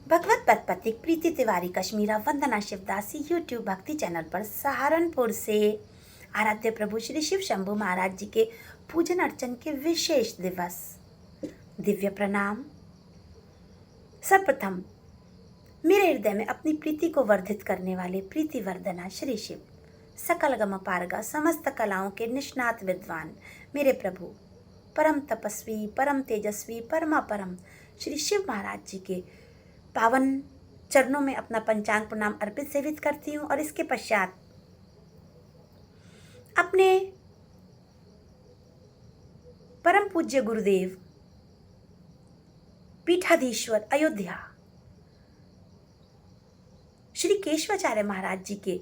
भगवत पथपथिक प्रीति तिवारी कश्मीरा वंदना Shivdasi YouTube भक्ति channel पर सहारनपुर से आराध्य प्रभु श्री शिव शंभु महाराज जी के पूजन अर्चन के विशेष दिवस दिव्य प्रणाम। सर्वप्रथम मेरे हृदय में अपनी प्रीति को वर्धित करने वाले प्रीति वर्धना श्री शिव सकल गम पारगा समस्त कलाओं के निष्णात विद्वान मेरे प्रभु परम तपस्वी परम तेजस्वी परमा परम श्री शिव महाराज जी के पावन चरणों में अपना पंचांग प्रणाम अर्पित सेवित करती हूँ। और इसके पश्चात अपने परम पूज्य गुरुदेव पीठाधीश्वर अयोध्या श्री केशवाचार्य महाराज जी के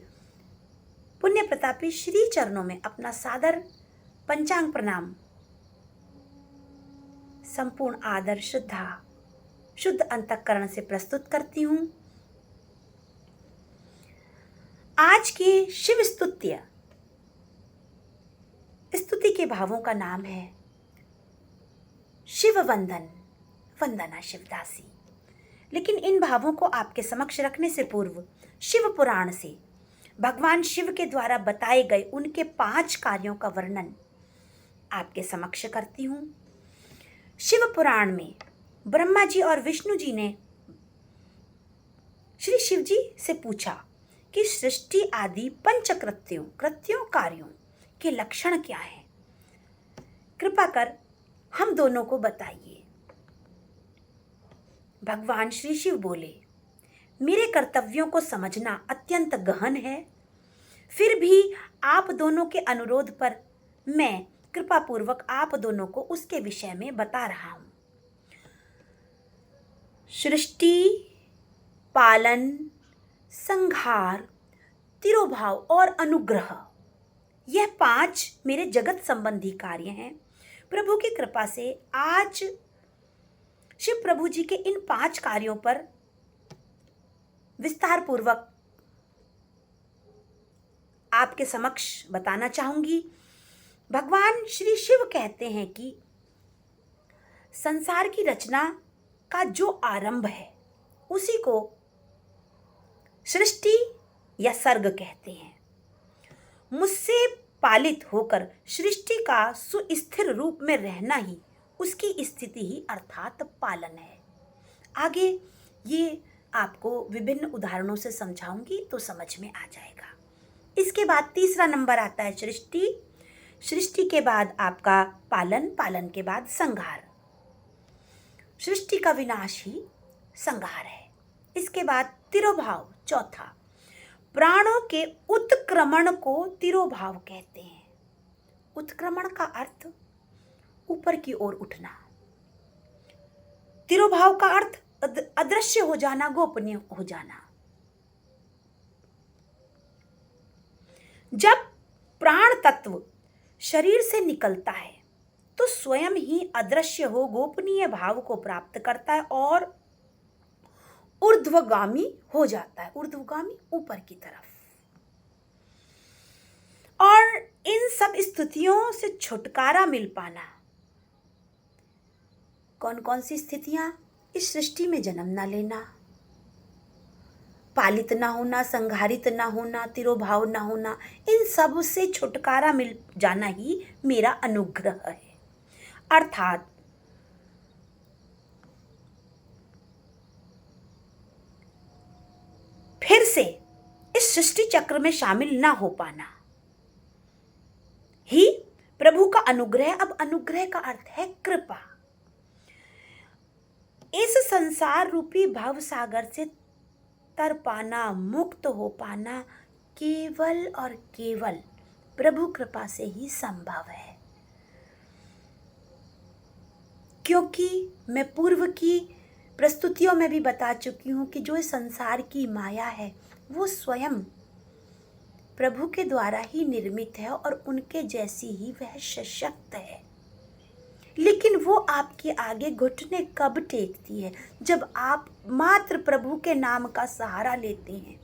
पुण्य प्रतापी श्री चरणों में अपना सादर पंचांग प्रणाम संपूर्ण आदर श्रद्धा शुद्ध अंतःकरण से प्रस्तुत करती हूँ। आज की शिव स्तुति के भावों का नाम है शिव वंदन वंदना शिवदासी। लेकिन इन भावों को आपके समक्ष रखने से पूर्व शिव पुराण से भगवान शिव के द्वारा बताए गए उनके 5 कार्यों का वर्णन आपके समक्ष करती हूँ। शिव पुराण में ब्रह्मा जी और विष्णु जी ने श्री शिव जी से पूछा कि सृष्टि आदि कृत्यों कार्यों के लक्षण क्या हैं, कृपा कर हम दोनों को बताइए। भगवान श्री शिव बोले, मेरे कर्तव्यों को समझना अत्यंत गहन है, फिर भी आप दोनों के अनुरोध पर मैं कृपा पूर्वक आप दोनों को उसके विषय में बता रहा हूं। सृष्टि, पालन, संहार, तिरोभाव और अनुग्रह, यह 5 मेरे जगत संबंधी कार्य हैं। प्रभु की कृपा से आज शिव प्रभु जी के इन 5 कार्यों पर विस्तार पूर्वक आपके समक्ष बताना चाहूंगी। भगवान श्री शिव कहते हैं कि संसार की रचना का जो आरंभ है उसी को सृष्टि या सर्ग कहते हैं। मुझसे पालित होकर सृष्टि का सुस्थिर रूप में रहना ही उसकी स्थिति ही अर्थात पालन है। आगे ये आपको विभिन्न उदाहरणों से समझाऊंगी तो समझ में आ जाएगा। इसके बाद तीसरा नंबर आता है सृष्टि, सृष्टि के बाद आपका पालन, पालन के बाद संहार। सृष्टि का विनाश ही संहार है। इसके बाद तिरोभाव, चौथा, प्राणों के उत्क्रमण को तिरोभाव कहते हैं। उत्क्रमण का अर्थ ऊपर की ओर उठना, तिरोभाव का अर्थ अदृश्य हो जाना, गोपनीय हो जाना। जब प्राण तत्व शरीर से निकलता है तो स्वयं ही अदृश्य हो गोपनीय भाव को प्राप्त करता है और ऊर्ध्वगामी हो जाता है, ऊर्ध्वगामी ऊपर की तरफ। और इन सब स्थितियों से छुटकारा मिल पाना, कौन कौन सी स्थितियां? इस सृष्टि में जन्म ना लेना, पालित ना होना, संहारित ना होना, तिरोभाव ना होना, इन सब से छुटकारा मिल जाना ही मेरा अनुग्रह है। अर्थात फिर से इस सृष्टि चक्र में शामिल ना हो पाना ही प्रभु का अनुग्रह। अब अनुग्रह का अर्थ है कृपा। इस संसार रूपी भव सागर से तर पाना, मुक्त हो पाना केवल और केवल प्रभु कृपा से ही संभव है। क्योंकि मैं पूर्व की प्रस्तुतियों में भी बता चुकी हूँ कि जो इस संसार की माया है वो स्वयं प्रभु के द्वारा ही निर्मित है और उनके जैसी ही वह सशक्त है। लेकिन वो आपके आगे घुटने कब टेकती है? जब आप मात्र प्रभु के नाम का सहारा लेते हैं,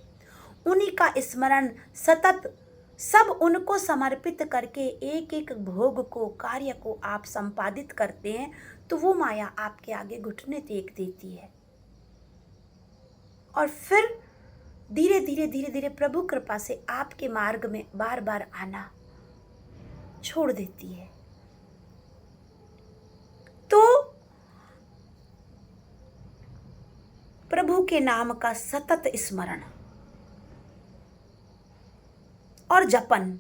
उन्हीं का स्मरण सतत सब उनको समर्पित करके एक एक भोग को, कार्य को आप संपादित करते हैं, तो वो माया आपके आगे घुटने टेक देती है। और फिर धीरे धीरे धीरे धीरे प्रभु कृपा से आपके मार्ग में बार बार आना छोड़ देती है। तो प्रभु के नाम का सतत स्मरण और जपन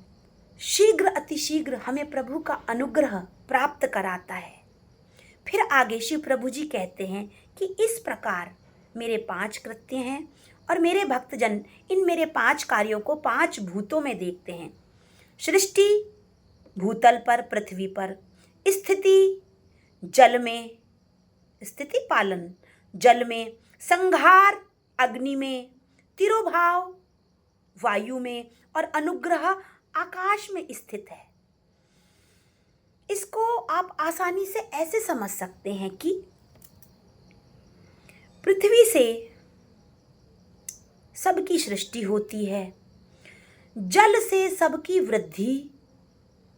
शीघ्र अतिशीघ्र हमें प्रभु का अनुग्रह प्राप्त कराता है। फिर आगे शिव प्रभु जी कहते हैं कि इस प्रकार मेरे 5 कृत्य हैं और मेरे भक्तजन इन मेरे 5 कार्यों को 5 भूतों में देखते हैं। सृष्टि भूतल पर, पृथ्वी पर, स्थिति जल में, स्थिति पालन जल में, संहार अग्नि में, तिरोभाव वायु में और अनुग्रह आकाश में स्थित है। इसको आप आसानी से ऐसे समझ सकते हैं कि पृथ्वी से सबकी सृष्टि होती है, जल से सबकी वृद्धि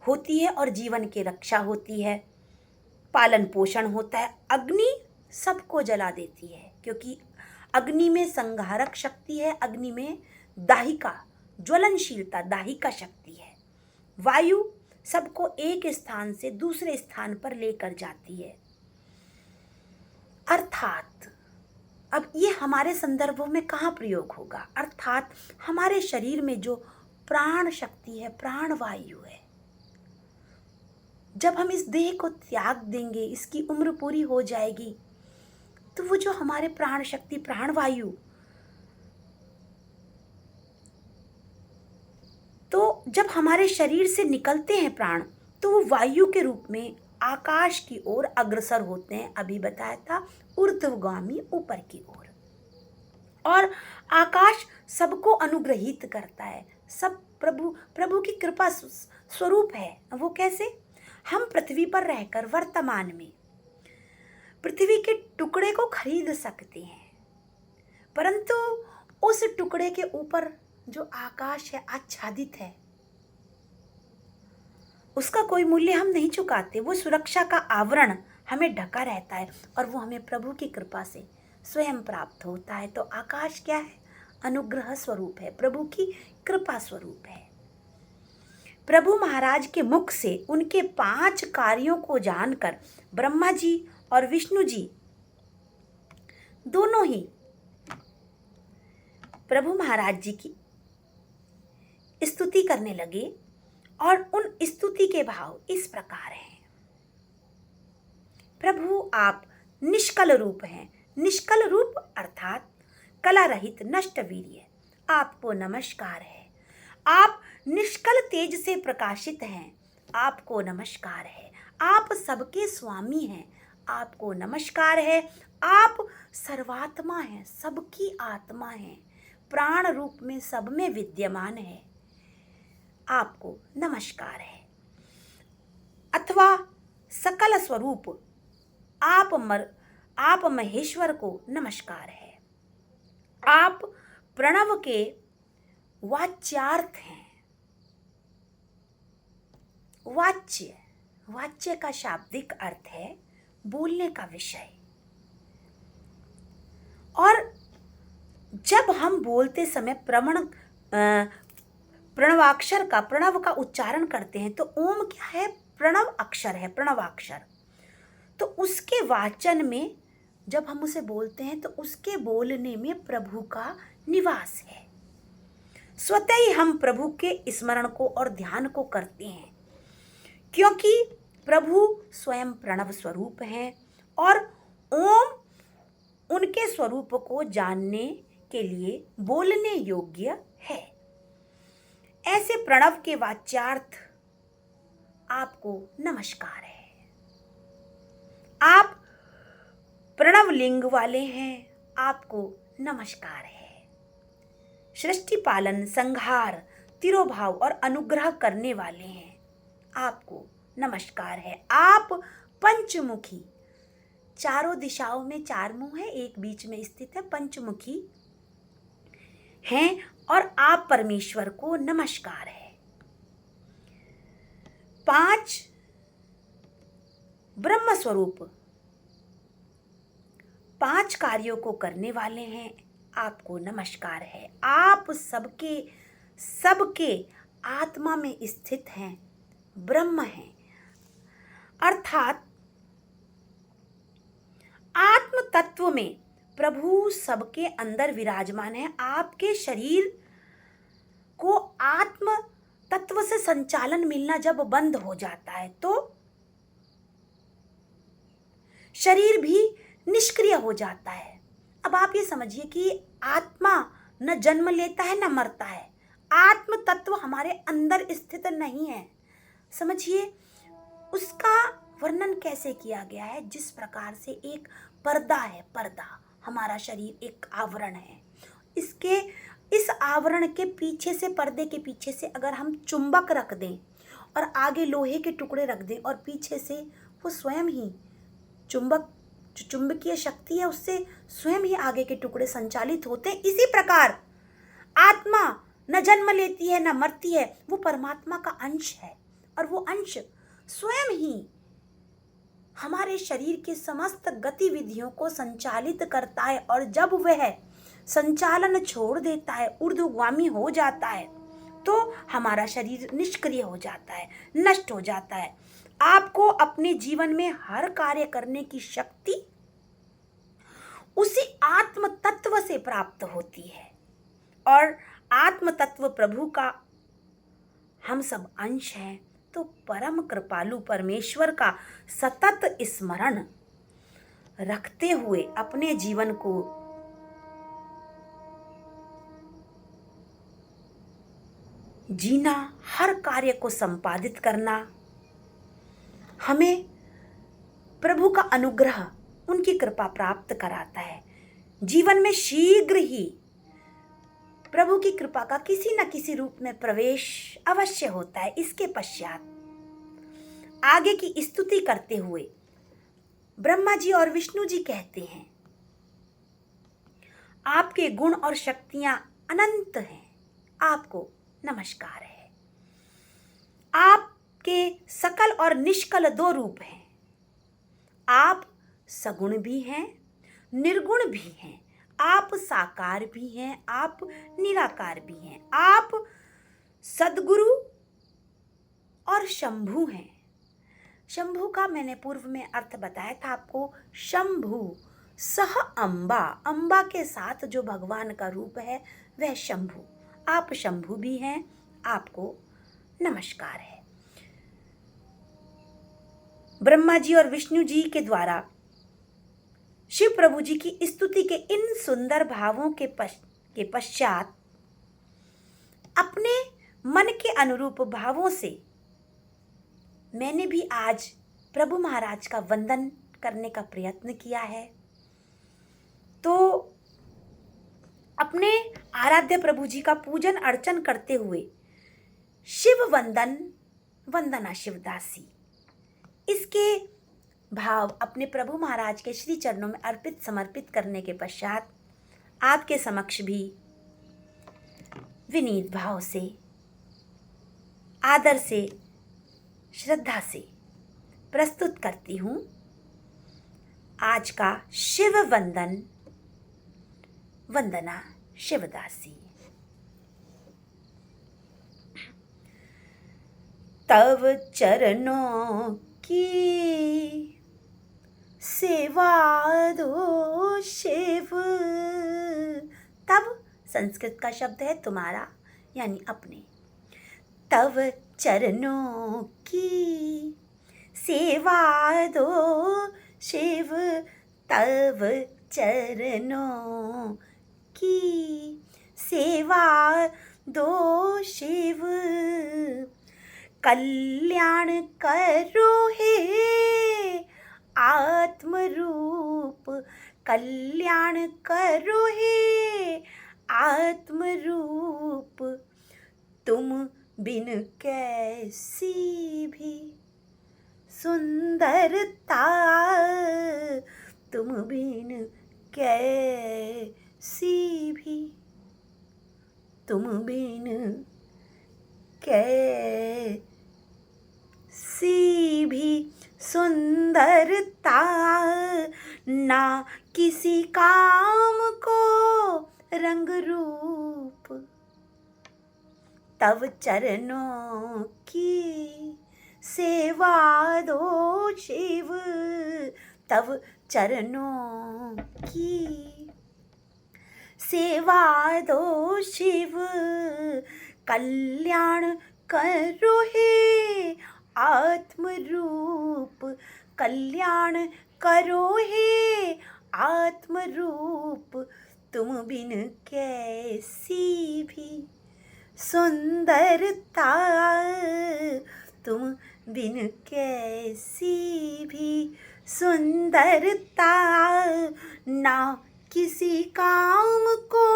होती है और जीवन की रक्षा होती है, पालन पोषण होता है। अग्नि सबको जला देती है क्योंकि अग्नि में संहारक शक्ति है, अग्नि में दाहिका ज्वलनशीलता दाहिका शक्ति है। वायु सबको एक स्थान से दूसरे स्थान पर लेकर जाती है। अर्थात अब ये हमारे संदर्भों में कहाँ प्रयोग होगा? अर्थात हमारे शरीर में जो प्राण शक्ति है, प्राण वायु है, जब हम इस देह को त्याग देंगे, इसकी उम्र पूरी हो जाएगी, तो वो जो हमारे प्राण शक्ति, प्राण वायु, तो जब हमारे शरीर से निकलते हैं प्राण, तो वो वायु के रूप में आकाश की ओर अग्रसर होते हैं। अभी बताया था ऊर्ध्वगामी, ऊपर की ओर। और आकाश सबको अनुग्रहित करता है, सब प्रभु की कृपा स्वरूप है। वो कैसे? हम पृथ्वी पर रहकर वर्तमान में पृथ्वी के टुकड़े को खरीद सकते हैं, परंतु उस टुकड़े के ऊपर जो आकाश है, आच्छादित है, उसका कोई मूल्य हम नहीं चुकाते। वो सुरक्षा का आवरण हमें ढका रहता है और वो हमें प्रभु की कृपा से स्वयं प्राप्त होता है। तो आकाश क्या है? अनुग्रह स्वरूप है, प्रभु की कृपा स्वरूप है। प्रभु महाराज के मुख से उनके 5 कार्यों को जानकर ब्रह्मा जी और विष्णु जी दोनों ही प्रभु महाराज जी की स्तुति करने लगे और उन स्तुति के भाव इस प्रकार हैं। प्रभु आप निष्कल रूप हैं। निष्कल रूप अर्थात कला रहित नष्ट वीर्य, आपको नमस्कार है। आप निष्कल तेज से प्रकाशित हैं, आपको नमस्कार है। आप सबके स्वामी हैं, आपको नमस्कार है। आप सर्वात्मा हैं, सबकी आत्मा हैं, प्राण रूप में सब में विद्यमान है, आपको नमस्कार है। अथवा सकल स्वरूप आप महेश्वर को नमस्कार है। आप प्रणव के वाच्यार्थ हैं। वाच्य का शाब्दिक अर्थ है बोलने का विषय। और जब हम बोलते समय प्रणवाक्षर का, प्रणव का उच्चारण करते हैं तो ओम क्या है? प्रणव अक्षर है, प्रणवाक्षर। तो उसके वाचन में जब हम उसे बोलते हैं तो उसके बोलने में प्रभु का निवास है। स्वतः ही हम प्रभु के स्मरण को और ध्यान को करते हैं, क्योंकि प्रभु स्वयं प्रणव स्वरूप हैं और ओम उनके स्वरूप को जानने के लिए बोलने योग्य है। ऐसे प्रणव के वाच्यार्थ आपको नमस्कार है। आप प्रणव लिंग वाले हैं, आपको नमस्कार है। सृष्टि पालन, संहार, तिरोभाव और अनुग्रह करने वाले हैं, आपको नमस्कार है। आप पंचमुखी, चारों दिशाओं में 4 मुंह है, एक बीच में स्थित है, पंचमुखी हैं और आप परमेश्वर को नमस्कार है। 5 ब्रह्म स्वरूप 5 कार्यों को करने वाले हैं, आपको नमस्कार है। आप सबके आत्मा में स्थित हैं, ब्रह्म हैं, अर्थात आत्म तत्व में प्रभु सबके अंदर विराजमान है। आपके शरीर को आत्म तत्व से संचालन मिलना जब बंद हो जाता है तो शरीर भी निष्क्रिय हो जाता है। अब आप ये समझिए कि आत्मा न जन्म लेता है न मरता है। आत्म तत्व हमारे अंदर स्थित नहीं है। समझिए उसका वर्णन कैसे किया गया है। जिस प्रकार से एक पर्दा है, पर्दा हमारा शरीर एक आवरण है, इस आवरण के पीछे से, पर्दे के पीछे से अगर हम चुंबक रख दें और आगे लोहे के टुकड़े रख दें और पीछे से वो स्वयं ही चुंबकीय शक्ति है उससे स्वयं ही आगे के टुकड़े संचालित होते हैं। इसी प्रकार आत्मा न जन्म लेती है न मरती है, वो परमात्मा का अंश है और वो अंश स्वयं ही हमारे शरीर के समस्त गतिविधियों को संचालित करता है। और जब वह संचालन छोड़ देता है, ऊर्ध्वगामी हो जाता है, तो हमारा शरीर निष्क्रिय हो जाता है, नष्ट हो जाता है। आपको अपने जीवन में हर कार्य करने की शक्ति उसी आत्म तत्व से प्राप्त होती है और आत्म तत्व प्रभु का हम सब अंश हैं। तो परम कृपालु परमेश्वर का सतत स्मरण रखते हुए अपने जीवन को जीना, हर कार्य को संपादित करना, हमें प्रभु का अनुग्रह, उनकी कृपा प्राप्त कराता है। जीवन में शीघ्र ही प्रभु की कृपा का किसी न किसी रूप में प्रवेश अवश्य होता है। इसके पश्चात आगे की स्तुति करते हुए ब्रह्मा जी और विष्णु जी कहते हैं, आपके गुण और शक्तियां अनंत हैं, आपको नमस्कार है। आपके सकल और निष्कल दो रूप हैं। आप सगुण भी हैं, निर्गुण भी हैं। आप साकार भी हैं, आप निराकार भी हैं। आप सद्गुरु और शंभु हैं। शंभु का मैंने पूर्व में अर्थ बताया था आपको। शंभु सह अंबा, अंबा के साथ जो भगवान का रूप है वह शंभु। आप शंभु भी हैं, आपको नमस्कार है। ब्रह्मा जी और विष्णु जी के द्वारा शिव प्रभु जी की स्तुति के इन सुंदर भावों के पश्चात अपने मन के अनुरूप भावों से मैंने भी आज प्रभु महाराज का वंदन करने का प्रयत्न किया है। तो अपने आराध्य प्रभु जी का पूजन अर्चन करते हुए शिव वंदना शिवदासी, इसके भाव अपने प्रभु महाराज के श्री चरणों में अर्पित समर्पित करने के पश्चात आपके समक्ष भी विनीत भाव से, आदर से, श्रद्धा से प्रस्तुत करती हूँ आज का शिव वंदना शिवदासी। तव चरणों की सेवा दो शिव। तब संस्कृत का शब्द है तुम्हारा यानी अपने। तव चरणों की सेवा दो शिव, तव चरणों की सेवा दो शिव। कल्याण करो हे आत्मरूप, कल्याण करो हे आत्मरूप। तुम बिन कैसी भी सुंदरता, तुम बिन कैसी भी, तुम बिन कैसी भी सुंदरता। ना किसी काम को तव चरणों की सेवा दो शिव, तव चरणों की सेवा दो शिव, कल्याण करो हे आत्मरूप, कल्याण करो हे आत्मरूप, तुम बिन कैसी भी सुंदरता, तुम बिन कैसी भी सुंदरता, ना किसी काम को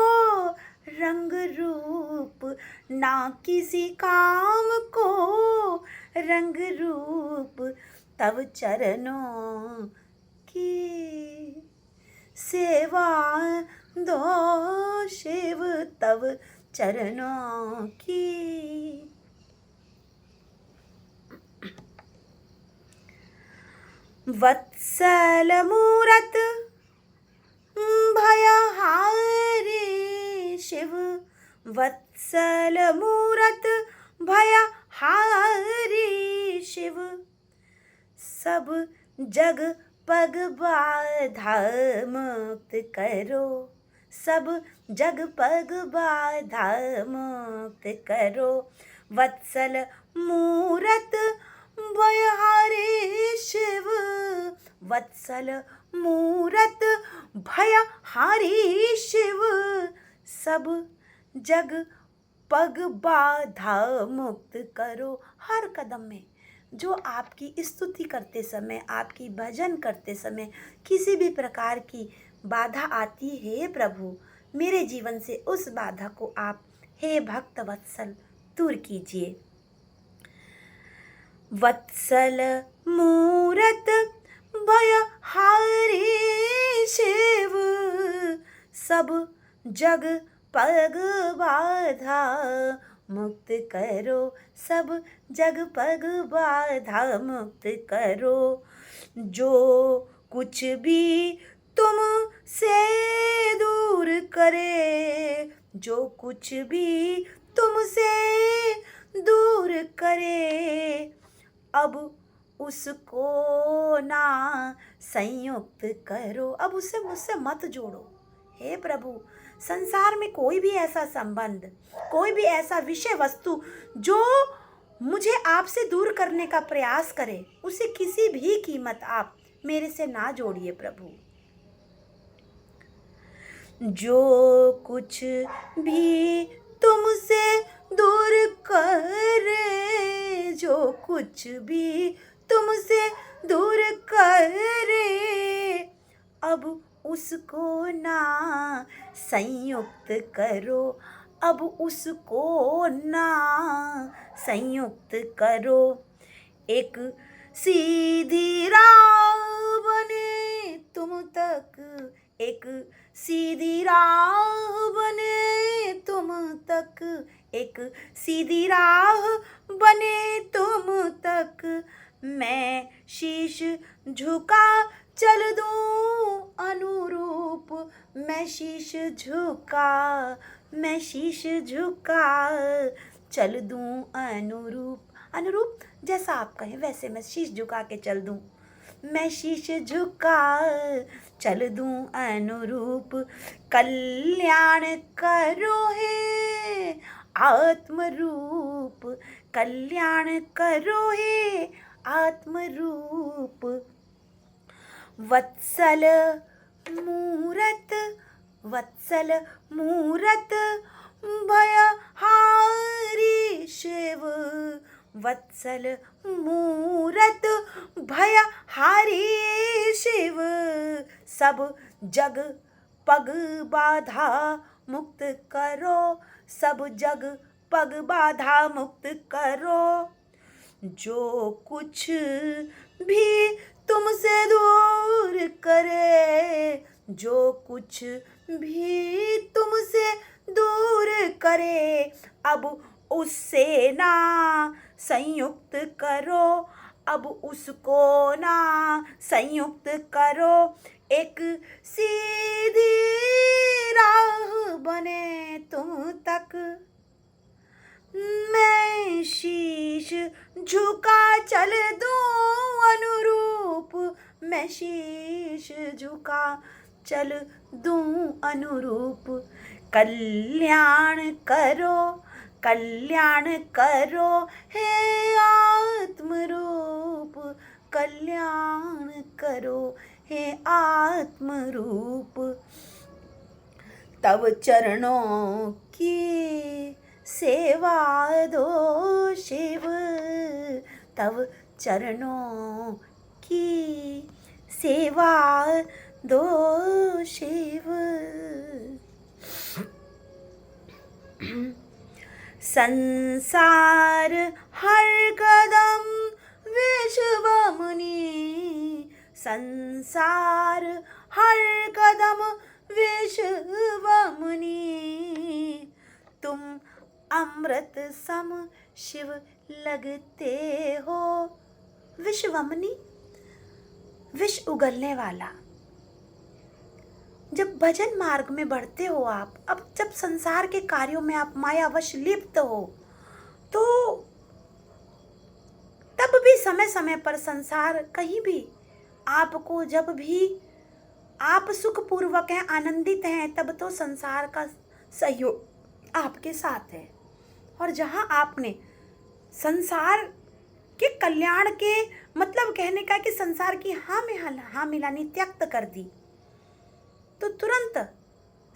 रंग रूप, ना किसी काम को रंग रूप, तव चरणों की सेवा दो शिव, तव चरणों की। वत्सल मूरत भयहारी शिव, वत्सल मूरत भयहारी शिव, सब जग पग बाधा मुक्त करो, सब जग पग बाधा मुक्त करो, वत्सल मूरत भयहारी शिव, वत्सल मूरत भयहारी शिव, सब जग पग बाधा मुक्त करो। हर कदम में जो आपकी स्तुति करते समय, आपकी भजन करते समय किसी भी प्रकार की बाधा आती है प्रभु, मेरे जीवन से उस बाधा को आप हे भक्त वत्सल दूर कीजिए। वत्सल मूरत भयहारी शिव, सब जग पग बाधा मुक्त करो, सब जग पग बाधा मुक्त करो, जो कुछ भी तुम से दूर करे, जो कुछ भी तुमसे दूर करे, अब उसको ना संयुक्त करो, अब उसे मुझसे मत जोड़ो। हे प्रभु, संसार में कोई भी ऐसा संबंध, कोई भी ऐसा विषय वस्तु जो मुझे आपसे दूर करने का प्रयास करे, उसे किसी भी कीमत आप मेरे से ना जोड़िए प्रभु। जो कुछ भी तुमसे दूर करे, जो कुछ भी तुमसे दूर करे, अब उसको ना संयुक्त करो, अब उसको ना संयुक्त करो, एक सीधी राह बने तुम तक, एक सीधी राह बने तुम तक, एक सीधी राह बने तुम तक, मैं शीश झुका चल दूं अनुरूप, मैं शीश झुका, मैं शीश झुका चल दूं अनुरूप, अनुरूप जैसा आप कहें वैसे मैं शीश झुका के चल दूं, मैं शीश झुका चल दूं अनुरूप, कल्याण करो हे आत्मरूप, कल्याण करो हे आत्मरूप, वत्सल मूरत, वत्सल मूरत भयहारी शिव, वत्सल मूरत भयहारी शिव, सब जग पग बाधा मुक्त करो, सब जग पग बाधा मुक्त करो, जो कुछ भी तुमसे दूर करे, जो कुछ भी तुमसे दूर करे, अब उससे ना संयुक्त करो, अब उसको ना संयुक्त करो, एक सीधी राह बने तुम तक, झुका चल दूं अनुरूप, मैं शीश झुका चल दूं अनुरूप। कल्याण करो हे आत्मरूप, कल्याण करो हे आत्मरूप। तव चरणों की सेवा दो शिव, तव चरणों की सेवा दो शिव। संसार हर कदम विश्व मुनि, संसार हर कदम विश्व मुनि। तुम अमृत सम शिव लगते हो। विश्वमनि, विष उगलने वाला। जब भजन मार्ग में बढ़ते हो आप, अब जब संसार के कार्यों में आप मायावश लिप्त हो, तो तब भी समय समय पर संसार कहीं भी आपको, जब भी आप सुखपूर्वक हैं, आनंदित हैं, तब तो संसार का सहयोग आपके साथ है। और जहाँ आपने संसार के कल्याण के मतलब कहने का कि संसार की हाँ मिलानी त्यक्त कर दी, तो तुरंत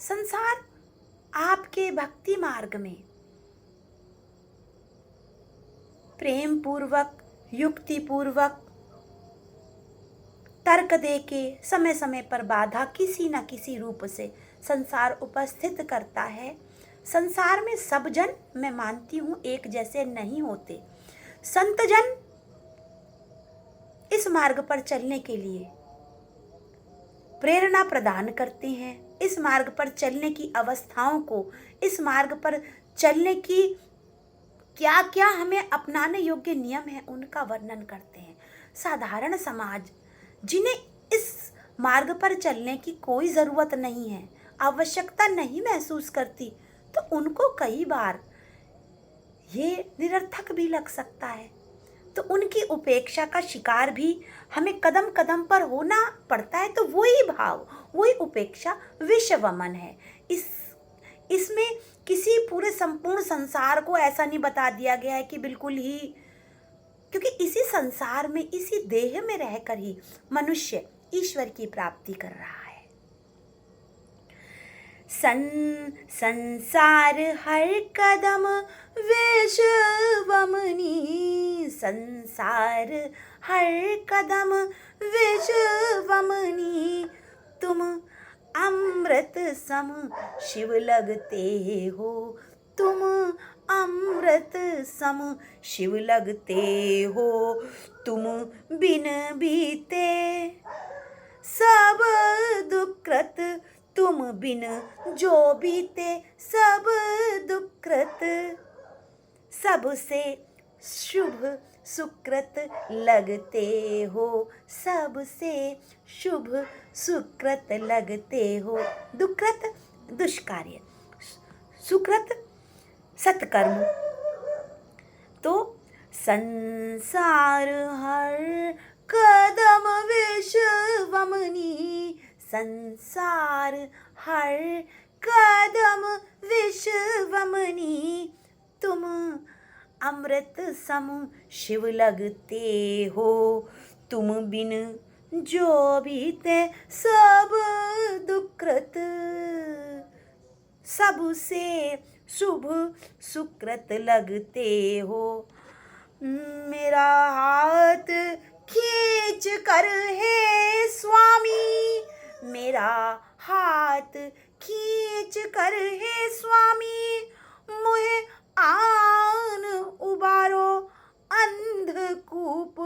संसार आपके भक्ति मार्ग में प्रेम पूर्वक, युक्ति पूर्वक, तर्क देके समय समय पर बाधा किसी न किसी रूप से संसार उपस्थित करता है। संसार में सब जन, मैं मानती हूँ, एक जैसे नहीं होते। संत जन इस मार्ग पर चलने के लिए प्रेरणा प्रदान करते हैं। इस मार्ग पर चलने की अवस्थाओं को, इस मार्ग पर चलने की क्या क्या हमें अपनाने योग्य नियम है, उनका वर्णन करते हैं। साधारण समाज जिन्हें इस मार्ग पर चलने की कोई ज़रूरत नहीं है, आवश्यकता नहीं महसूस करती, तो उनको कई बार ये निरर्थक भी लग सकता है। तो उनकी उपेक्षा का शिकार भी हमें कदम कदम पर होना पड़ता है। तो वही भाव, वही उपेक्षा विश्वमन है। इसमें किसी पूरे संपूर्ण संसार को ऐसा नहीं बता दिया गया है कि बिल्कुल ही, क्योंकि इसी संसार में, इसी देह में रहकर ही मनुष्य ईश्वर की प्राप्ति कर रहा है। संसार हर कदम विश्वमनि, संसार हर कदम विश्वमनि। तुम अमृत सम शिव लगते हो, तुम अमृत सम शिव लगते हो। तुम बिन बीते सब दुकृत, तुम बिन जो बीते सब दुकृत। सबसे शुभ सुकृत लगते हो, सबसे शुभ सुकृत लगते हो। दुकृत दुष्कार्य, सुकृत सत्कर्म। तो संसार हर कदम विश्वमनि, संसार हर कदम विश्वमनि। तुम अमृत सम शिव लगते हो, तुम बिन जो बीते सब दुकृत। सबसे शुभ सुकृत लगते हो। मेरा हाथ खींच कर हे स्वामी, मेरा हाथ खींच कर हे स्वामी। मुहे आन उबारो अंधकूप,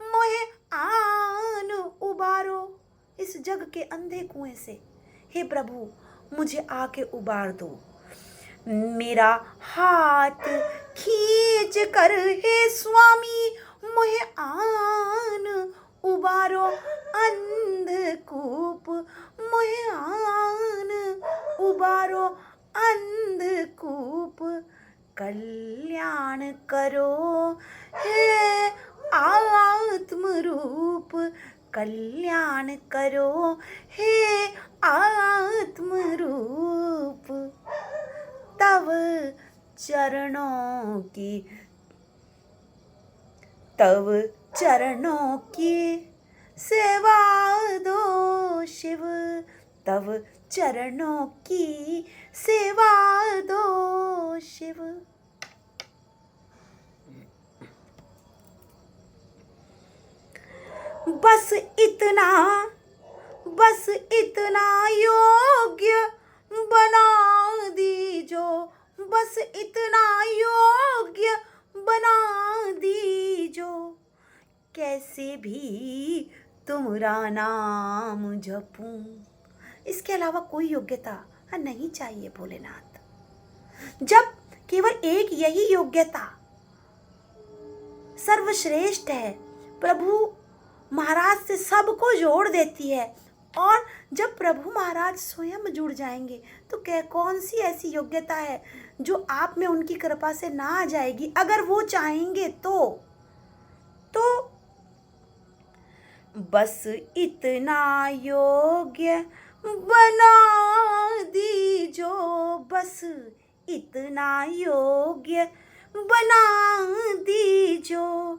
मुहे आन उबारो इस जग के अंधे कुएं से। हे प्रभु, मुझे आके उबार दो। मेरा हाथ खींच कर हे स्वामी, मुहे आन उबारो अंधकूप, मुहे आन उबारो अंधकूप। कल्याण करो हे आत्म रूप, कल्याण करो हे आत्म रूप। तव चरणों की सेवा दो शिव, तव चरणों की सेवा दो शिव। बस इतना योग्य बना दीजो, बस इतना योग्य बना दीजो, कैसे भी तुमरा नाम जपूं। इसके अलावा कोई योग्यता नहीं चाहिए भोलेनाथ। जब केवल एक यही योग्यता सर्वश्रेष्ठ है, प्रभु महाराज से सबको जोड़ देती है, और जब प्रभु महाराज स्वयं जुड़ जाएंगे तो कौन सी ऐसी योग्यता है जो आप में उनकी कृपा से ना आ जाएगी, अगर वो चाहेंगे तो बस इतना योग्य बना दीजो, बस इतना योग्य बना दीजो,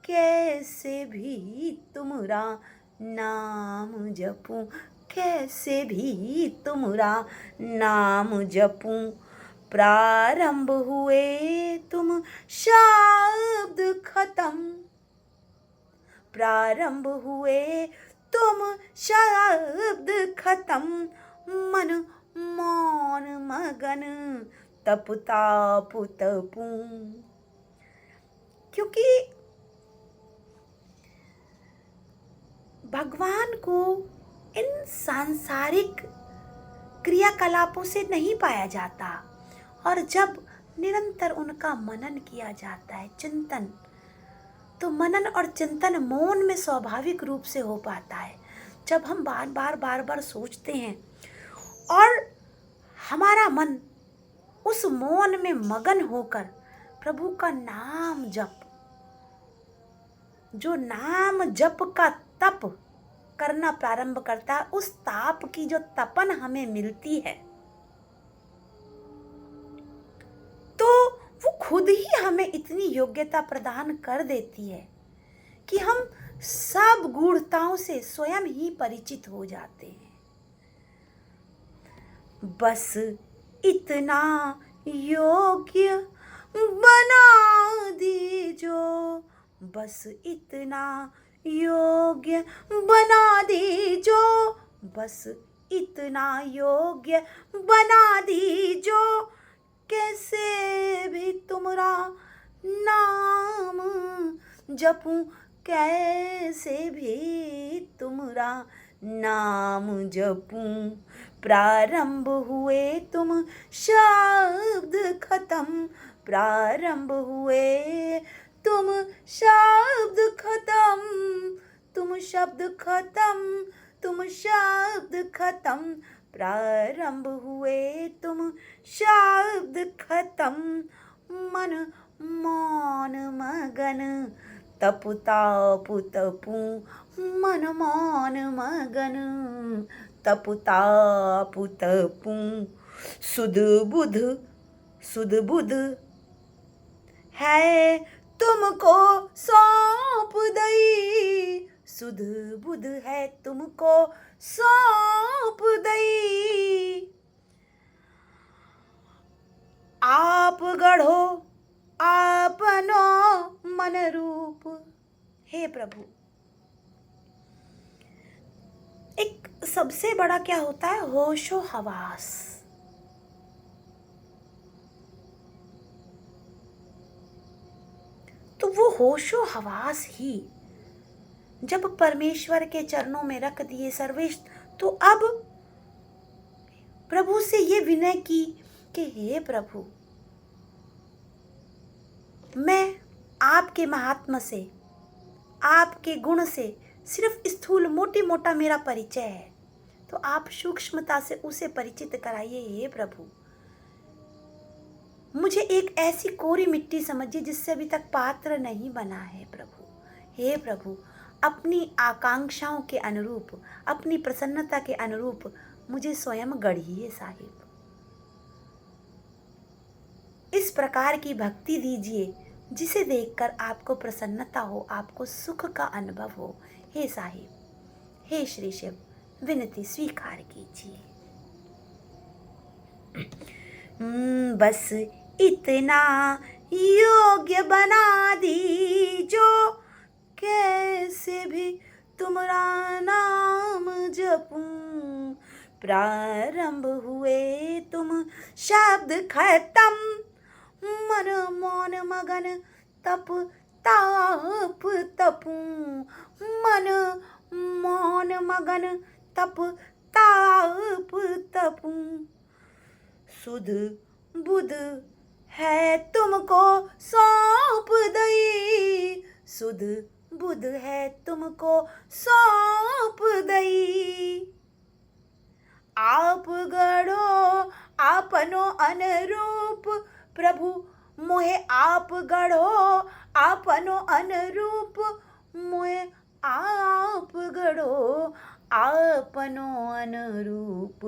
कैसे भी तुमरा नाम जपूं, कैसे भी तुमरा नाम जपूं। प्रारंभ हुए तुम शब्द खत्म, प्रारंभ हुए तुम शब्द खत्म, मन मौन मगन तप ताप तपूं। क्योंकि भगवान को इन सांसारिक क्रियाकलापों से नहीं पाया जाता, और जब निरंतर उनका मनन किया जाता है, चिंतन, तो मनन और चिंतन मौन में स्वाभाविक रूप से हो पाता है। जब हम बार बार सोचते हैं और हमारा मन उस मौन में मगन होकर प्रभु का नाम जप, जो नाम जप का तप करना प्रारंभ करता है, उस ताप की जो तपन हमें मिलती है, तो वो खुद ही हमें इतनी योग्यता प्रदान कर देती है कि हम सब गूढ़ताओं से स्वयं ही परिचित हो जाते हैं। बस इतना योग्य बना दीजो, बस इतना योग्य बना दीजो, बस इतना योग्य बना दीजो, कैसे भी तुमरा नाम जपूं, कैसे भी तुमरा नाम जपूं। प्रारंभ हुए तुम शब्द खत्म, प्रारंभ हुए तुम शब्द खत्म, तुम शब्द खत्म, तुम शब्द खत्म, प्रारंभ हुए तुम शब्द खत्म, मन मौन मगन तप ताप तपूं, मन मौन मगन तप ताप तपूं। सुध बुध है तुमको सौंप दई, सुध बुध है तुमको सौंप दई, आप गढ़ो आपनो मन रूप। हे प्रभु, एक सबसे बड़ा क्या होता है, होशो हवास। तो वो होशो हवास ही जब परमेश्वर के चरणों में रख दिए सर्वेश, तो अब प्रभु से ये विनय की कि हे प्रभु, मैं आपके महात्मा से, आपके गुण से सिर्फ स्थूल मोटा मेरा परिचय है, तो आप सूक्ष्मता से उसे परिचित कराइए हे प्रभु। मुझे एक ऐसी कोरी मिट्टी समझिए जिससे अभी तक पात्र नहीं बना है प्रभु। हे प्रभु, अपनी आकांक्षाओं के अनुरूप, अपनी प्रसन्नता के अनुरूप मुझे स्वयं गढ़िए साहिब। इस प्रकार की भक्ति दीजिए जिसे देखकर आपको प्रसन्नता हो, आपको सुख का अनुभव हो। हे साहिब, हे श्री शिव, विनती स्वीकार कीजिए। बस इतना योग्य बना दीजो, कैसे भी तुम्हारा नाम जपूं। प्रारंभ हुए तुम शब्द खत्म, मन मौन मगन तप ताप तपूं। मन मौन मगन तप ताप तपूं। सुध बुध है तुमको सौंप दई, सुध बुध है तुमको सौंप दई। आप गढ़ो आपनो अनुरूप, प्रभु मोहे आप गढ़ो आपनो अनुरूप। मोहे आप गढ़ो आपनो अनुरूप।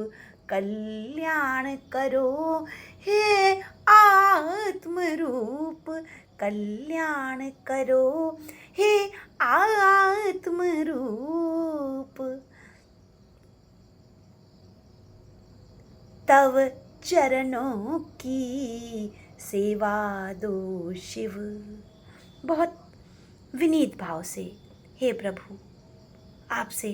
कल्याण करो हे आत्मरूप, कल्याण करो हे आत्मरूप। तव चरणों की सेवा दो शिव। बहुत विनीत भाव से हे प्रभु आपसे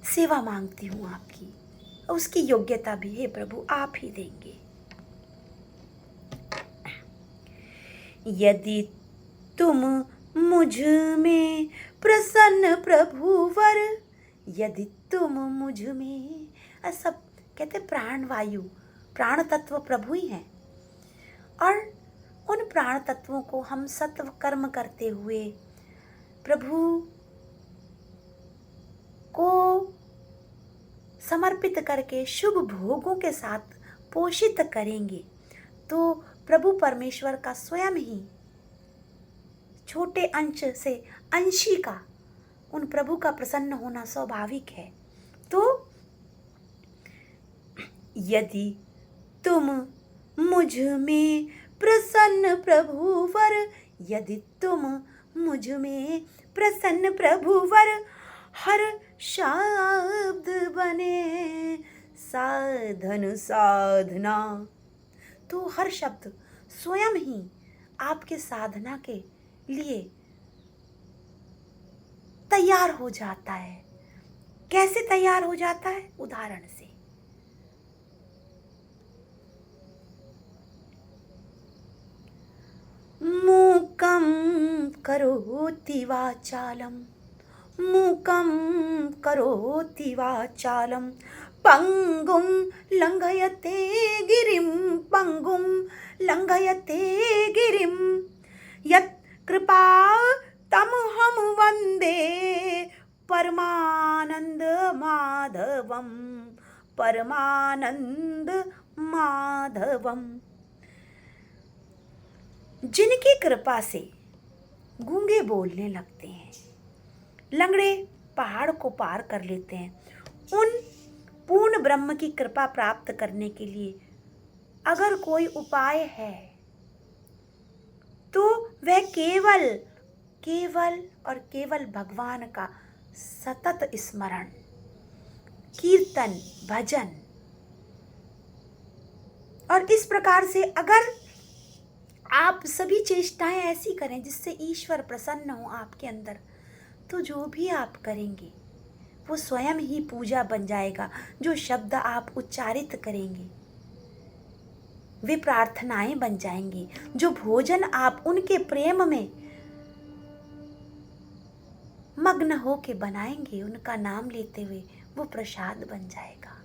सेवा मांगती हूँ आपकी, उसकी योग्यता भी हे प्रभु आप ही देंगे। यदि तुम मुझ में प्रसन्न प्रभुवर, यदि तुम मुझ में, सब कहते प्राण वायु, प्राण तत्व प्रभु ही हैं, और उन प्राण तत्वों को हम सत्व कर्म करते हुए प्रभु को समर्पित करके शुभ भोगों के साथ पोषित करेंगे तो प्रभु परमेश्वर का स्वयं ही छोटे अंश से अंशी का उन प्रभु का प्रसन्न होना स्वाभाविक है। तो यदि तुम मुझ में प्रसन्न प्रभुवर, यदि तुम मुझ में प्रसन्न प्रभुवर, हर शब्द बने साधन साधना। तो हर शब्द स्वयं ही आपके साधना के लिए तैयार हो जाता है। कैसे तैयार हो जाता है? उदाहरण से, मूकं करोति वाचालं, मूकं करोति वाचालं, पंगुं लंघयते गिरिं, पंगुं लंघयते गिरिं, यत् कृपा तमहं वन्दे परमानंद माधवम, परमानंद माधवम। जिनकी कृपा से गूंगे बोलने लगते हैं, लंगड़े पहाड़ को पार कर लेते हैं, उन पूर्ण ब्रह्म की कृपा प्राप्त करने के लिए अगर कोई उपाय है तो वह केवल केवल और केवल भगवान का सतत स्मरण, कीर्तन, भजन। और इस प्रकार से अगर आप सभी चेष्टाएं ऐसी करें जिससे ईश्वर प्रसन्न हो आपके अंदर, तो जो भी आप करेंगे वो स्वयं ही पूजा बन जाएगा। जो शब्द आप उच्चारित करेंगे वे प्रार्थनाएं बन जाएंगी। जो भोजन आप उनके प्रेम में मग्न हो के बनाएंगे, उनका नाम लेते हुए, वो प्रसाद बन जाएगा।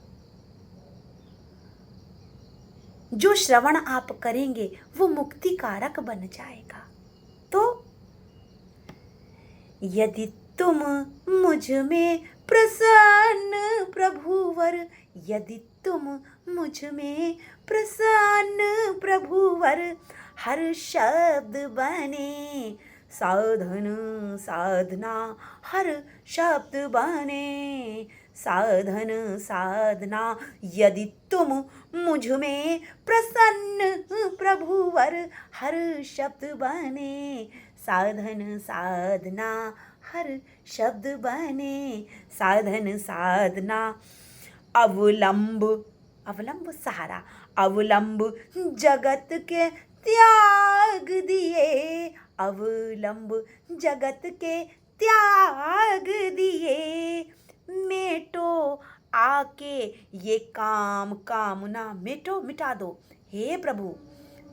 जो श्रवण आप करेंगे वो मुक्ति कारक बन जाएगा। तो यदि तुम मुझ में प्रसन्न प्रभुवर यदि तुम मुझ में प्रसन्न प्रभुवर, हर शब्द बने साधन साधना, हर शब्द बने साधन साधना। यदि तुम मुझ में प्रसन्न प्रभुवर, हर शब्द बने साधन साधना, हर शब्द बने साधन साधना। अवलंब, अवलंब सहारा, अवलंब जगत के त्याग दिए, अवलंब जगत के त्याग दिए, मेटो आके ये काम कामना, मेटो मिटा दो। हे प्रभु,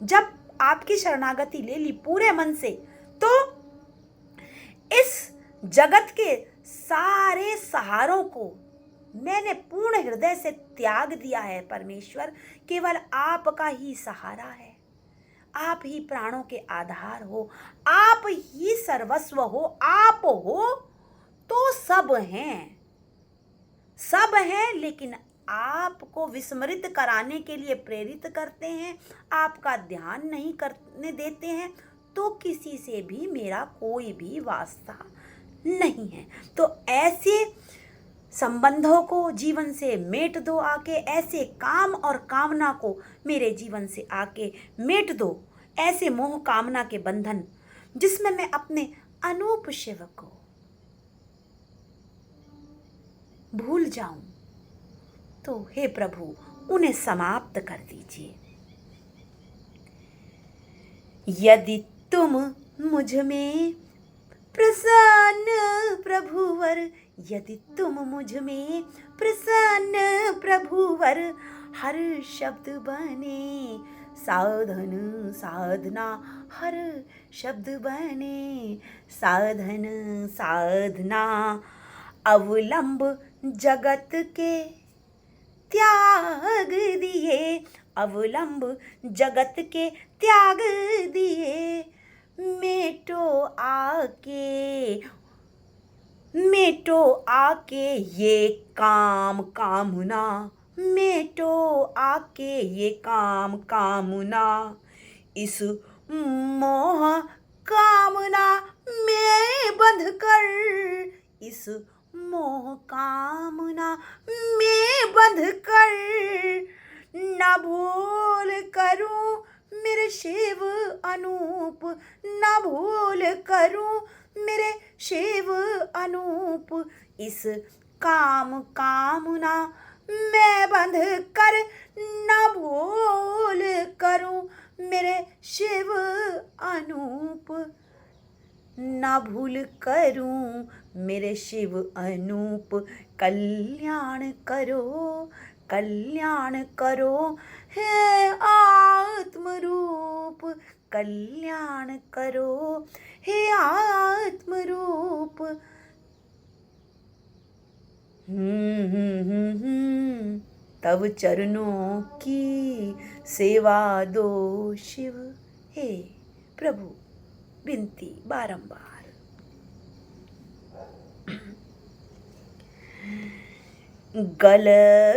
जब आपकी शरणागति ले ली पूरे मन से, तो इस जगत के सारे सहारों को मैंने पूर्ण हृदय से त्याग दिया है। परमेश्वर, केवल आपका ही सहारा है, आप ही प्राणों के आधार हो, आप ही सर्वस्व हो। आप हो तो सब हैं, सब हैं, लेकिन आपको विस्मृत कराने के लिए प्रेरित करते हैं, आपका ध्यान नहीं करने देते हैं, तो किसी से भी मेरा कोई भी वास्ता नहीं है। तो ऐसे संबंधों को जीवन से मेट दो आके, ऐसे काम और कामना को मेरे जीवन से आके मेट दो, ऐसे मोह कामना के बंधन जिसमें मैं अपने अनूप शिव को भूल जाऊं, तो हे प्रभु उन्हें समाप्त कर दीजिए। यदि तुम मुझ में प्रसन्न प्रभुवर, यदि तुम मुझ में प्रसन्न प्रभुवर, हर शब्द बने साधन साधना, हर शब्द बने साधन साधना। अवलंब जगत के त्याग दिए, अवलंब जगत के त्याग दिए, मेटो आके, मेटो आके ये काम कामना, मेटो आके ये काम कामना। इस मोह कामना में बंध कर, इस मोह कामना में बंध कर, न भूल करूं मेरे शिव अनूप, न भूल करूं मेरे शिव अनूप। इस काम कामना मैं बंध कर, न भूल करूं मेरे शिव अनूप, न भूल करूं मेरे शिव अनूप। कल्याण करो, कल्याण करो हे आत्मरूप, कल्याण करो हे आत्मरूप। तब चरणों की सेवा दो शिव, हे प्रभु विनती बारंबार। गल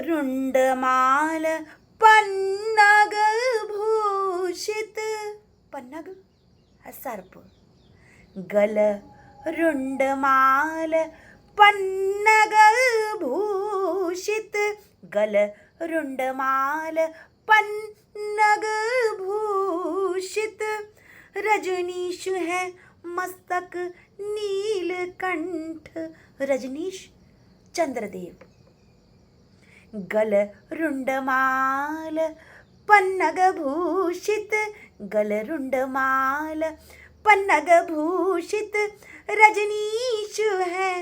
रुंडमाल पन्नग भूषित, पन्नग सर्प, गल रुंडमाल पन्नग भूषित, गल रुंडमाल पन्नग भूषित। रजनीश है मस्तक नीलकंठ, रजनीश चंद्रदेव। गल रुंडमाल पन्नग भूषित, गल रुंडमाल पन्नग भूषित। रजनीश है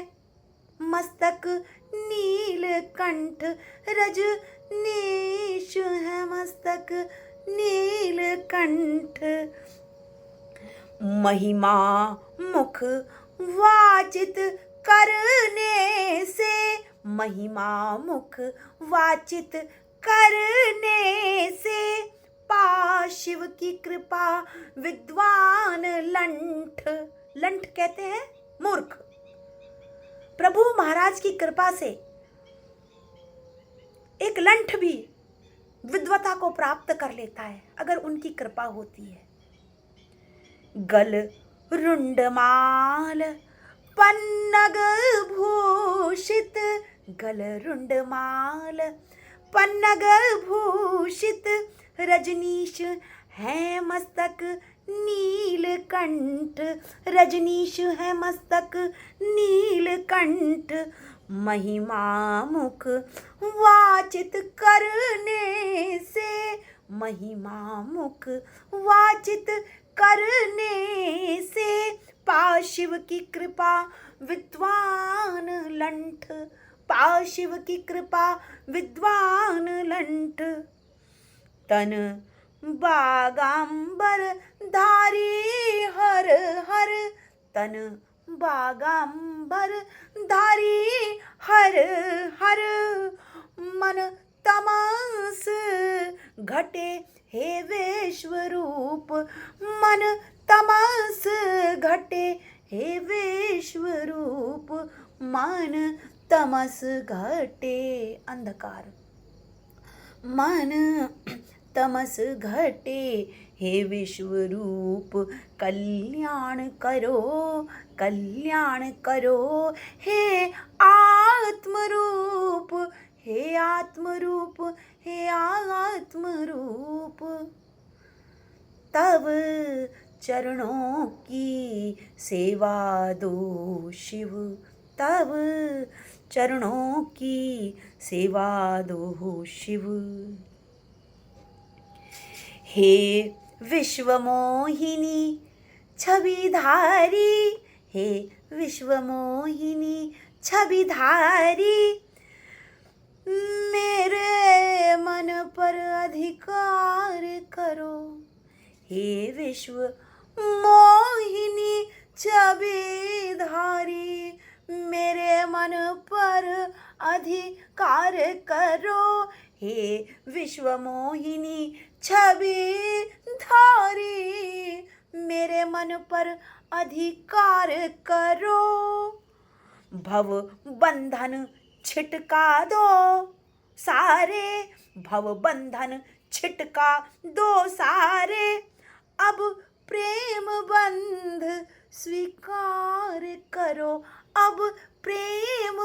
मस्तक नीलकंठ, रजनीश है मस्तक नीलकंठ। महिमा मुख वाचित करने से, महिमा मुख वाचित करने से, पा शिव की कृपा विद्वान लंठ, लंठ कहते हैं मूर्ख, प्रभु महाराज की कृपा से एक लंठ भी विद्वता को प्राप्त कर लेता है अगर उनकी कृपा होती है। गल रुंडमाल पन्नग भूषित, गल रुंडमाल पन्नग भूषित, रजनीश है मस्तक नीलकंठ, रजनीश है मस्तक नीलकंठ, महिमा मुख वाचित करने से, महिमा मुख वाचित करने से, पाशिव की कृपा विद्वान लंठ, पाशिव की कृपा विद्वान लंठ, तन बागांबर धारी हर हर, तन बागांबर धारी हर हर, मन तमस घटे हे विश्वरूप, मन तमस घटे हे विश्वरूप, मन तमस घटे अंधकार, मन तमस घटे हे विश्वरूप, कल्याण करो, कल्याण करो हे आत्मरूप, हे आत्मरूप, हे आत्मरूप, तब चरणों की सेवा दो शिव, तब चरणों की सेवा दो शिव। हे विश्वमोहिनी छविधारी, हे विश्वमोहिनी छविधारी, मेरे मन पर अधिकार करो, हे विश्व मोहिनी छविधारी, मेरे मन पर अधिकार करो, हे विश्व मोहिनी छविधारी, मेरे मन पर अधिकार करो, भव बंधन छिटका दो सारे, भव बंधन छिटका दो सारे, अब प्रेम बंध स्वीकार करो, अब प्रेम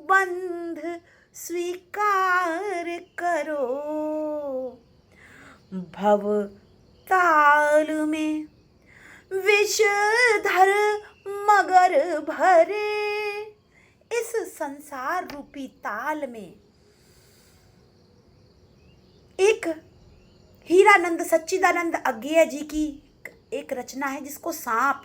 बंध स्वीकार करो, भव ताल में विषधर मगर भरे, इस संसार रूपी ताल में एक हीरानंद सच्चिदानंद अज्ञेय जी की एक रचना है जिसको सांप,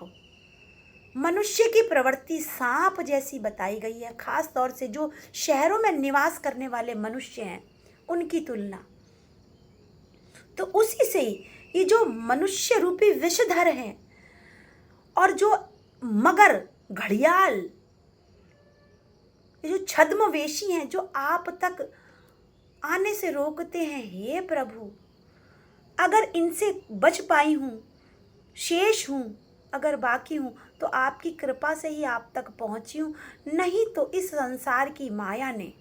मनुष्य की प्रवृत्ति सांप जैसी बताई गई है, खास तौर से जो शहरों में निवास करने वाले मनुष्य हैं उनकी तुलना। तो उसी से ये जो मनुष्य रूपी विषधर हैं और जो मगर घड़ियाल, ये जो छद्मवेशी हैं जो आप तक आने से रोकते हैं, हे प्रभु अगर इनसे बच पाई हूँ, शेष हूँ, अगर बाकी हूँ तो आपकी कृपा से ही आप तक पहुँची हूँ, नहीं तो इस संसार की माया ने,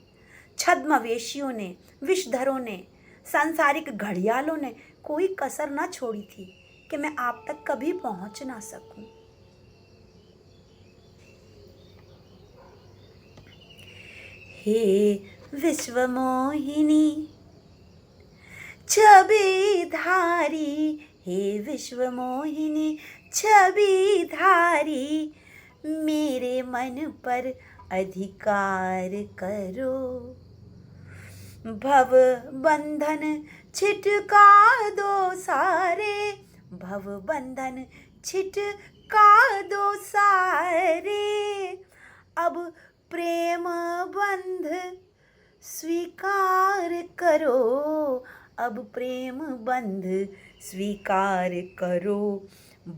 छद्मवेशियों ने, विषधरों ने, सांसारिक घड़ियालों ने कोई कसर ना छोड़ी थी कि मैं आप तक कभी पहुँच ना सकूं। हे विश्वमोहिनी छविधारी, हे विश्वमोहिनी छविधारी, मेरे मन पर अधिकार करो, भव बंधन छिटका दो सारे, भव बंधन छिटका दो सारे, अब प्रेम बंध स्वीकार करो, अब प्रेम बंध स्वीकार करो,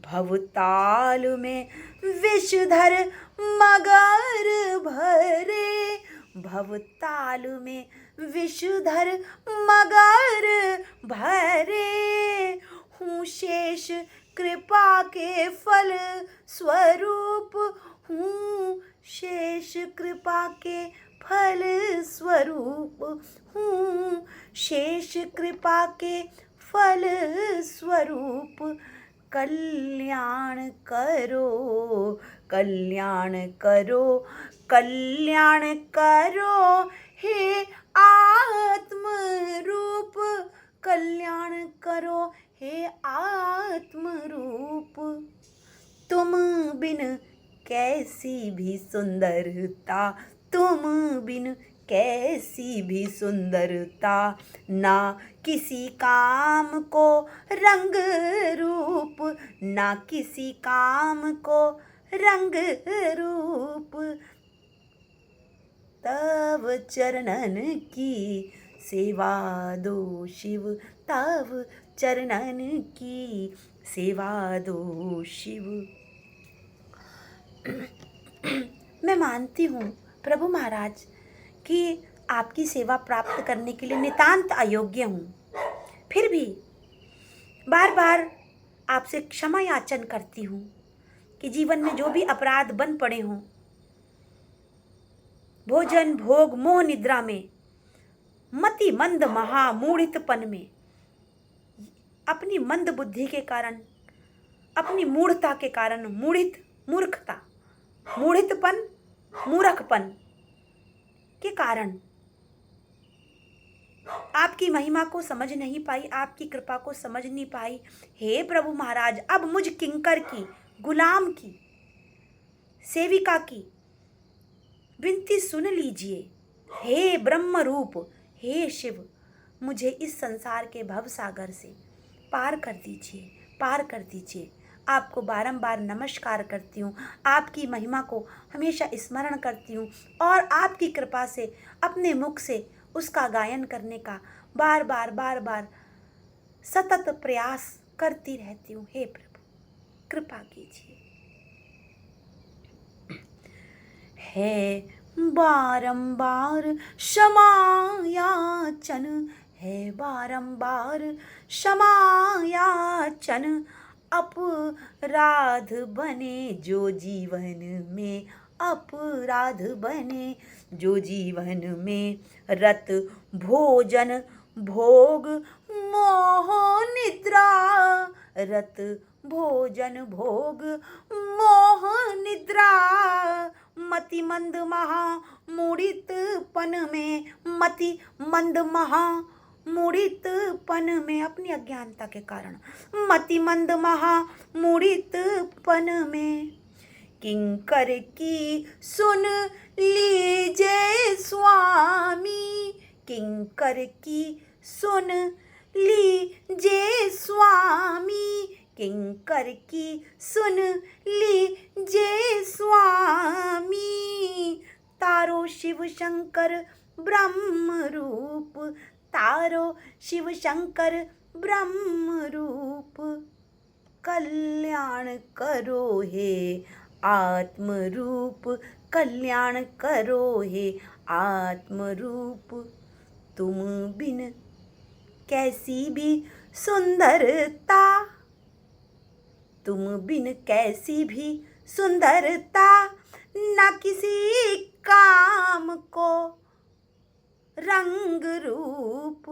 भवताल में विषधर मगर भरे, भवताल में विषधर मगर भरे, हूँ शेष कृपा के फल स्वरूप, हूँ शेष कृपा के फल स्वरूप हूँ, शेष कृपा के फल स्वरूप। कल्याण करो, कल्याण करो, कल्याण करो हे आत्म रूप, कल्याण करो हे आत्म रूप। तुम बिन कैसी भी सुंदरता, तुम बिन कैसी भी सुंदरता, ना किसी काम को रंग रूप, ना किसी काम को रंग रूप। तव चरणन की सेवा दो शिव, तव चरणन की सेवा दो शिव। मैं मानती हूँ प्रभु महाराज कि आपकी सेवा प्राप्त करने के लिए नितांत अयोग्य हूँ, फिर भी बार बार आपसे क्षमा याचन करती हूँ कि जीवन में जो भी अपराध बन पड़े हों, भोजन भोग मोह निद्रा में, मति मंद महामूढ़ितपन में, अपनी मंद बुद्धि के कारण, अपनी मूढ़ता के कारण, मूर्खता, मूढ़ितपन, मूर्खपन के कारण आपकी महिमा को समझ नहीं पाई, आपकी कृपा को समझ नहीं पाई। हे प्रभु महाराज, अब मुझ किंकर की, गुलाम की, सेविका की विनती सुन लीजिए। हे ब्रह्म रूप, हे शिव, मुझे इस संसार के भव सागर से पार कर दीजिए, पार कर दीजिए। आपको बारंबार नमस्कार करती हूँ, आपकी महिमा को हमेशा स्मरण करती हूँ और आपकी कृपा से अपने मुख से उसका गायन करने का बार बार सतत प्रयास करती रहती हूँ। हे प्रभु, कृपा कीजिए। है बारंबार क्षमा याचन, है बारंबार क्षमा याचन। अपराध बने जो जीवन में, अपराध बने जो जीवन में, रत भोजन भोग मोह निद्रा, रत भोजन भोग मोह निद्रा। मति मंद महा मूढ़ितपन में, मति मंद महा मूढ़ितपन में, अपनी अज्ञानता के कारण मति मंद महा मूढ़ितपन में। किंकर की सुन लीजिए स्वामी, किंकर की सुन लीजिए स्वामी, किंकर की सुन लीजिए स्वामी। तारो शिव शंकर ब्रह्म रूप, तारो शिव शंकर ब्रह्म रूप। कल्याण करो हे आत्म रूप, कल्याण करो हे आत्म रूप। तुम बिन कैसी भी सुंदरता, तुम बिन कैसी भी सुंदरता, ना किसी काम को रंग रूप।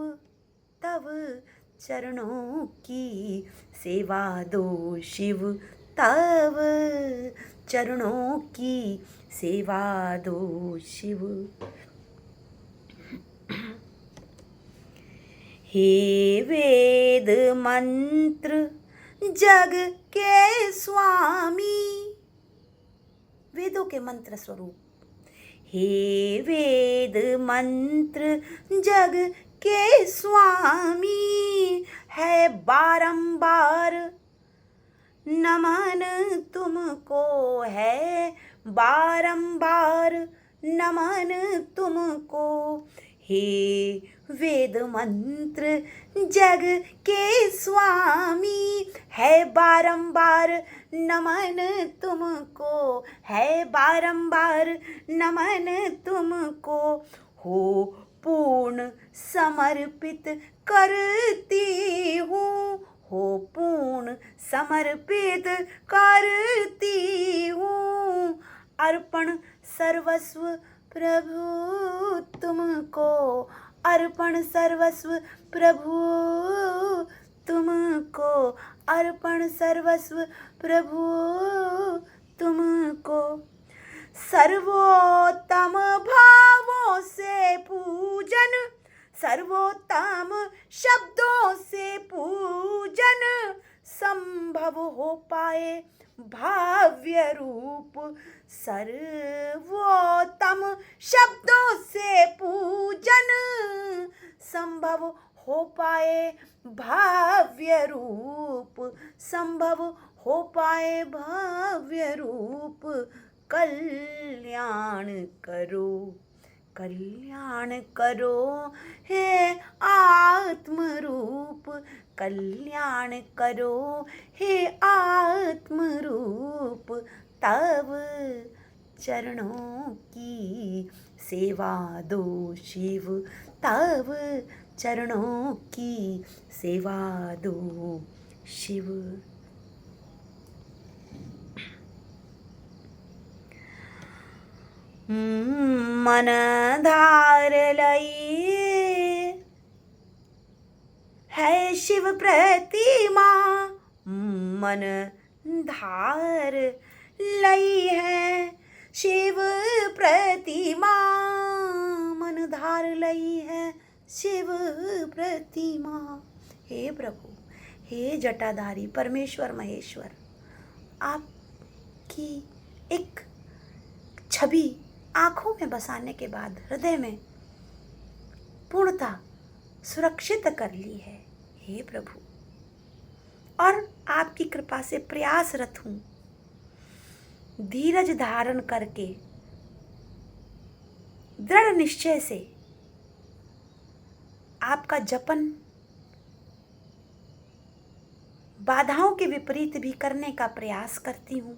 तब चरणों की सेवा दो शिव, तब चरणों की सेवा दो शिव। हे वेद मंत्र जग के स्वामी, वेदों के मंत्र स्वरूप, हे वेद मंत्र जग के स्वामी। है बारंबार नमन तुमको, है बारंबार नमन तुमको। हे वेद मंत्र जग के स्वामी, है बारंबार नमन तुमको, है बारंबार नमन तुमको। हो पूर्ण समर्पित करती हूँ, हो पूर्ण समर्पित करती हूँ। अर्पण सर्वस्व प्रभु तुमको, अर्पण सर्वस्व प्रभु तुमको, अर्पण सर्वस्व प्रभु तुमको। सर्वोत्तम भावों से पूजन, सर्वोत्तम शब्दों से पूजन संभव हो पाए भाव्य रूप, सर्वोत्तम शब्दों से पूजन संभव हो पाए भाव्य रूप, संभव हो पाए भाव्य रूप। कल्याण करो, कल्याण करो हे आत्मरूप, कल्याण करो हे आत्मरूप। तब चरणों की सेवा दो शिव, तब चरणों की सेवा दो शिव। मन धार लई है शिव प्रतिमा, मन धार लई है शिव प्रतिमा, मन धार लई है शिव प्रतिमा। हे प्रभु, हे जटाधारी परमेश्वर महेश्वर, आपकी एक छवि आँखों में बसाने के बाद हृदय में पूर्णता सुरक्षित कर ली है हे प्रभु, और आपकी कृपा से प्रयासरत हूँ धीरज धारण करके दृढ़ निश्चय से आपका जपन बाधाओं के विपरीत भी करने का प्रयास करती हूँ।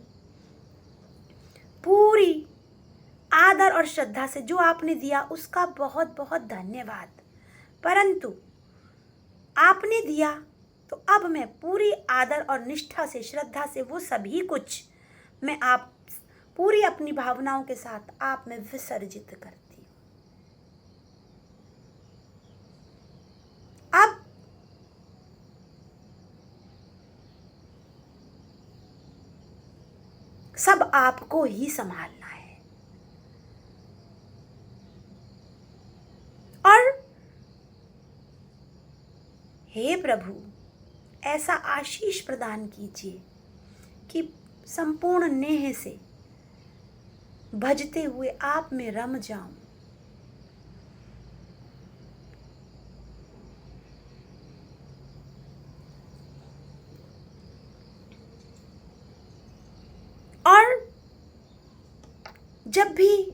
पूरी आदर और श्रद्धा से जो आपने दिया उसका बहुत बहुत धन्यवाद, परंतु आपने दिया तो अब मैं पूरी आदर और निष्ठा से, श्रद्धा से वो सभी कुछ मैं आप पूरी अपनी भावनाओं के साथ आप में विसर्जित करती हूँ। अब सब आपको ही संभालना है, और हे प्रभु ऐसा आशीष प्रदान कीजिए कि संपूर्ण नेह से भजते हुए आप में रम जाऊं। और जब भी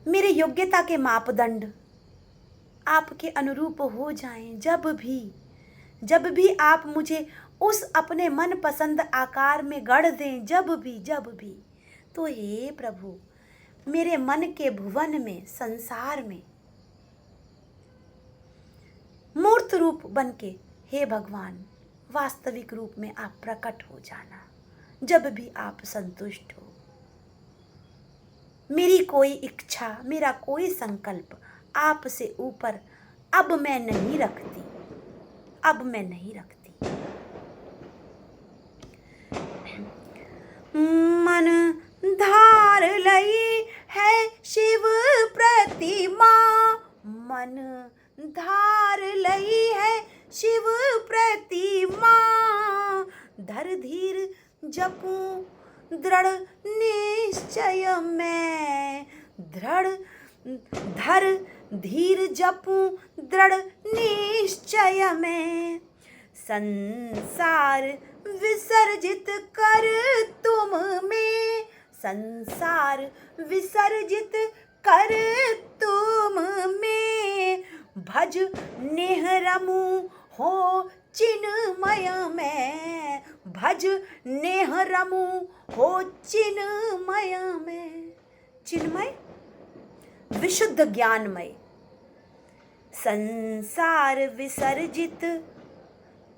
मेरे योग्यता के मापदंड आपके अनुरूप हो जाएं, जब भी आप मुझे उस अपने मनपसंद आकार में गढ़ दें, जब भी तो हे प्रभु मेरे मन के भुवन में, संसार में मूर्त रूप बनके हे भगवान वास्तविक रूप में आप प्रकट हो जाना। जब भी आप संतुष्ट हो, मेरी कोई इच्छा, मेरा कोई संकल्प आपसे ऊपर अब मैं नहीं रखती, अब मैं नहीं रखती। मन धार लई है शिव प्रतिमा, मन धार लई है शिव प्रतिमा। धर धीर जपूं दृढ़ निश्चय में, धर धीर जपूं दृढ़ निश्चय में। संसार विसर्जित कर तुम में, संसार विसर्जित कर तुम में। भज नेह रमू हो चिन्मय में, भज नेह रमू हो चिन्मय में। चिन्मय विशुद्ध ज्ञानमय। संसार विसर्जित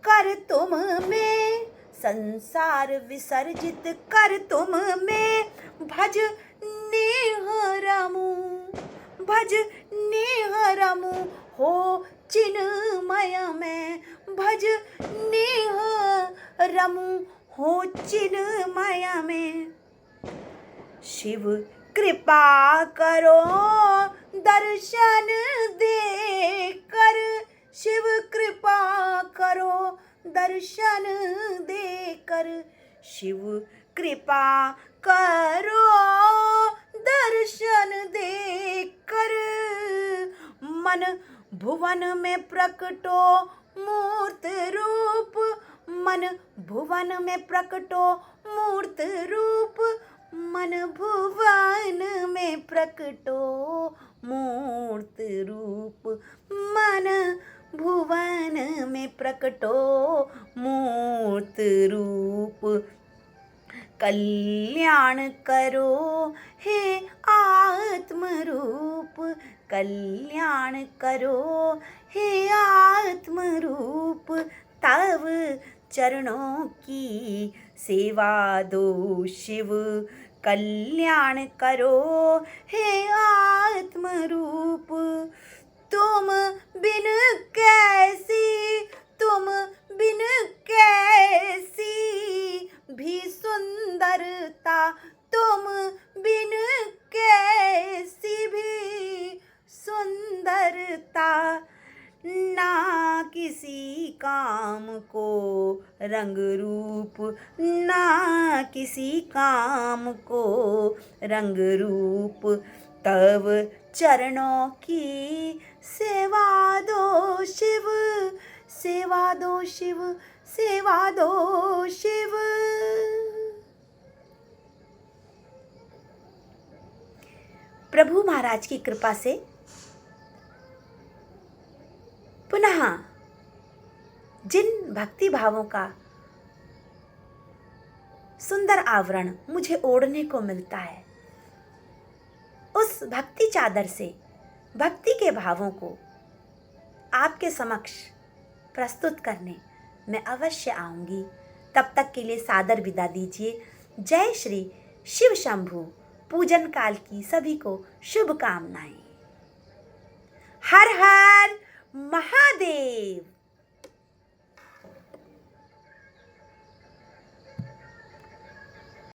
कर तुम में, संसार विसर्जित कर तुम में भज नेह रमू, भज नेह रमू हो चिन्मय में, भज नेह रमू हो चिन्मय में। शिव कृपा करो दर्शन दे कर, शिव कृपा करो दर्शन दे कर, शिव कृपा करो दर्शन दे कर। मन भुवन में प्रकटो मूर्त रूप, मन भुवन में प्रकटो मूर्त रूप, मन भुवन में प्रकटो मूर्त रूप, मन भुवन में प्रकटो मूर्त रूप। कल्याण करो हे आत्म रूप, कल्याण करो हे आत्म रूप, तव चरणों की सेवा दो शिव, कल्याण करो हे आत्म रूप। तुम बिन कैसी, तुम बिन कैसी भी सुंदरता, तुम बिन कैसी भी सुंदरता, ना किसी काम को रंग रूप, ना किसी काम को रंग रूप, तब चरणों की सेवा दो शिव, सेवा दो शिव, सेवा दो शिव। प्रभु महाराज की कृपा से पुनः जिन भक्ति भावों का सुंदर आवरण मुझे ओढ़ने को मिलता है, उस भक्ति चादर से भक्ति के भावों को आपके समक्ष प्रस्तुत करने मैं अवश्य आऊंगी। तब तक के लिए सादर विदा दीजिए। जय श्री शिव शंभु। पूजन काल की सभी को शुभकामनाएं। हर हर महादेव।